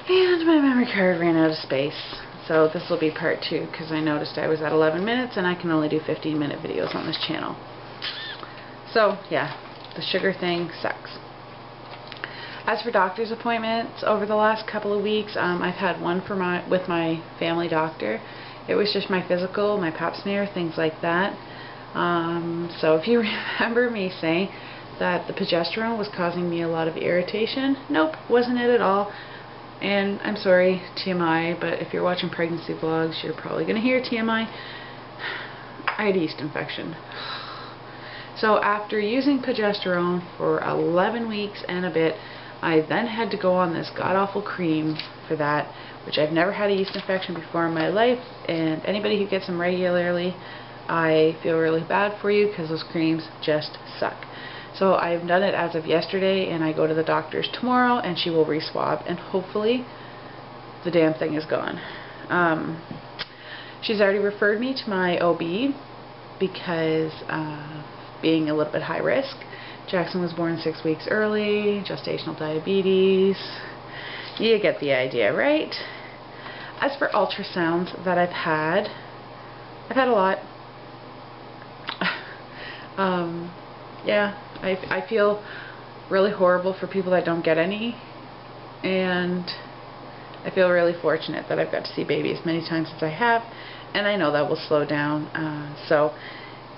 And my memory card ran out of space. So this will be part 2 because I noticed I was at 11 minutes and I can only do 15-minute videos on this channel. So yeah, the sugar thing sucks. As for doctor's appointments, over the last couple of weeks, I've had one with my family doctor. It was just my physical, my pap smear, things like that. So if you remember me saying that the progesterone was causing me a lot of irritation, nope, wasn't it at all. And I'm sorry, TMI, but if you're watching pregnancy vlogs, you're probably going to hear TMI. I had a yeast infection. So after using progesterone for 11 weeks and a bit, I then had to go on this god-awful cream for that, which I've never had a yeast infection before in my life, and anybody who gets them regularly, I feel really bad for you because those creams just suck. So I've done it as of yesterday, and I go to the doctor's tomorrow, and she will re-swab, and hopefully the damn thing is gone. She's already referred me to my OB because being a little bit high risk. Jackson was born 6 weeks early, gestational diabetes. You get the idea, right? As for ultrasounds that I've had a lot. Yeah, I feel really horrible for people that don't get any, and I feel really fortunate that I've got to see baby as many times as I have, and I know that will slow down. So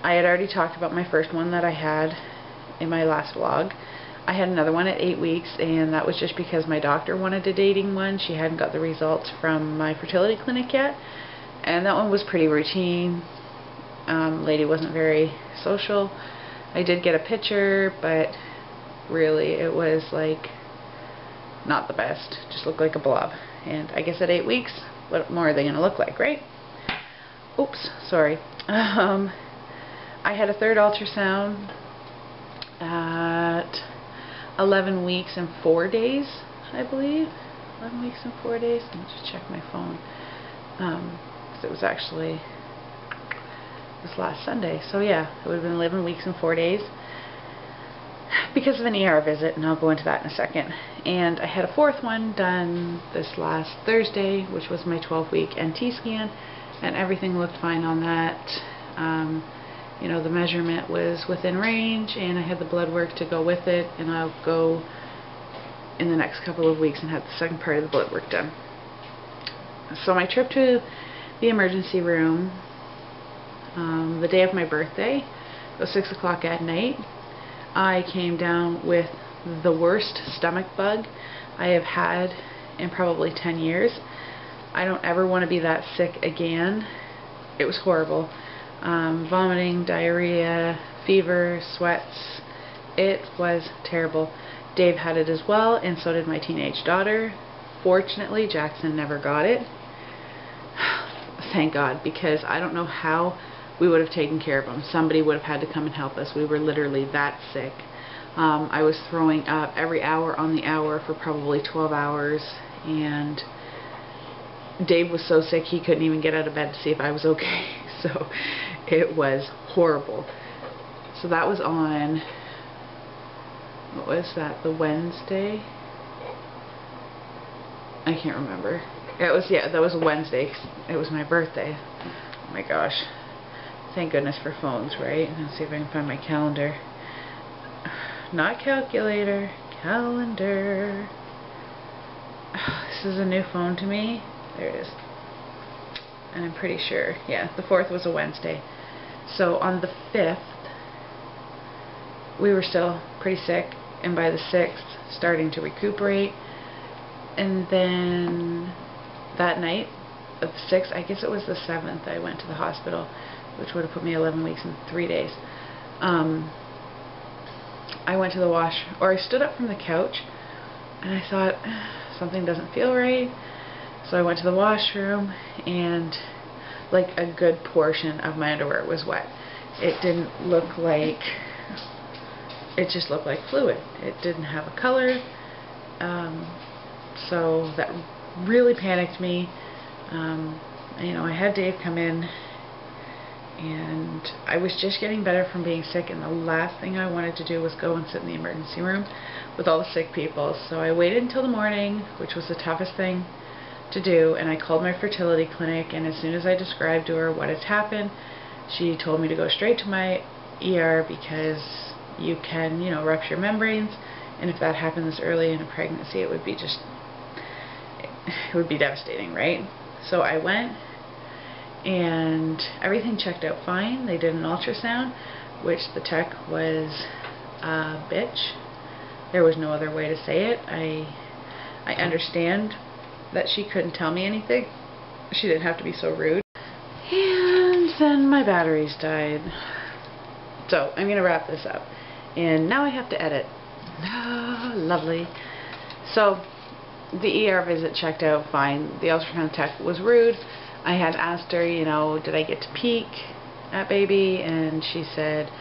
I had already talked about my first one that I had in my last vlog. I had another one at 8 weeks, and that was just because my doctor wanted a dating one. She hadn't got the results from my fertility clinic yet, and that one was pretty routine. Lady wasn't very social. I did get a picture, but really it was like not the best. Just looked like a blob. And I guess at 8 weeks, what more are they going to look like, right? Oops, sorry. I had a third ultrasound at 11 weeks and 4 days, I believe. 11 weeks and 4 days. Let me just check my phone. Because it was actually this last Sunday. So yeah, it would have been 11 weeks and 4 days because of an ER visit, and I'll go into that in a second. And I had a fourth one done this last Thursday, which was my 12-week NT scan, and everything looked fine on that. You know, the measurement was within range, and I had the blood work to go with it, and I'll go in the next couple of weeks and have the second part of the blood work done. So my trip to the emergency room, the day of my birthday, it was 6 o'clock at night. I came down with the worst stomach bug I have had in probably 10 years. I don't ever want to be that sick again. It was horrible. Vomiting, diarrhea, fever, sweats. It was terrible. Dave had it as well, and so did my teenage daughter. Fortunately, Jackson never got it. Thank God, because I don't know how we would have taken care of him. Somebody would have had to come and help us. We were literally that sick. I was throwing up every hour on the hour for probably 12 hours, and Dave was so sick he couldn't even get out of bed to see if I was okay. So it was horrible. So that was on, what was that, the Wednesday? I can't remember. It was, yeah, that was a Wednesday. It was my birthday. Oh my gosh. Thank goodness for phones, right? Let's see if I can find my calendar. Not calculator, calendar. This is a new phone to me. There it is. And I'm pretty sure, yeah, the 4th was a Wednesday. So on the 5th, we were still pretty sick, and by the 6th, starting to recuperate. And then that night of the 6th, I guess it was the 7th, I went to the hospital, which would have put me 11 weeks and 3 days. I went to the I stood up from the couch, and I thought, something doesn't feel right. So I went to the washroom, and like a good portion of my underwear was wet. It didn't look like, it just looked like fluid. It didn't have a color. So that really panicked me. You know, I had Dave come in, and I was just getting better from being sick, and the last thing I wanted to do was go and sit in the emergency room with all the sick people. So I waited until the morning, which was the toughest thing to do, and I called my fertility clinic, and as soon as I described to her what has happened, she told me to go straight to my ER because you can, you know, rupture membranes, and if that happened this early in a pregnancy, it would be devastating, right? So I went, and everything checked out fine. They did an ultrasound, which the tech was a bitch. There was no other way to say it. I understand that she couldn't tell me anything. She didn't have to be so rude. And then my batteries died. So I'm going to wrap this up. And now I have to edit. Ah, lovely. So the ER visit checked out fine. The ultrasound tech was rude. I had asked her, you know, did I get to peek at baby? And she said,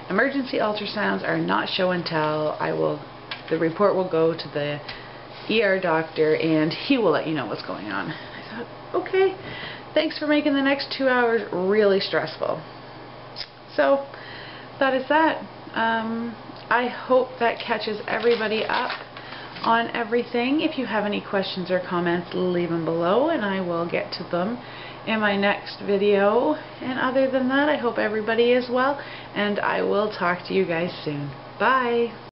emergency ultrasounds are not show and tell. The report will go to the ER doctor and he will let you know what's going on. I thought, okay, thanks for making the next 2 hours really stressful. So that is that. I hope that catches everybody up on everything. If you have any questions or comments, leave them below and I will get to them in my next video. And other than that, I hope everybody is well, and I will talk to you guys soon. Bye!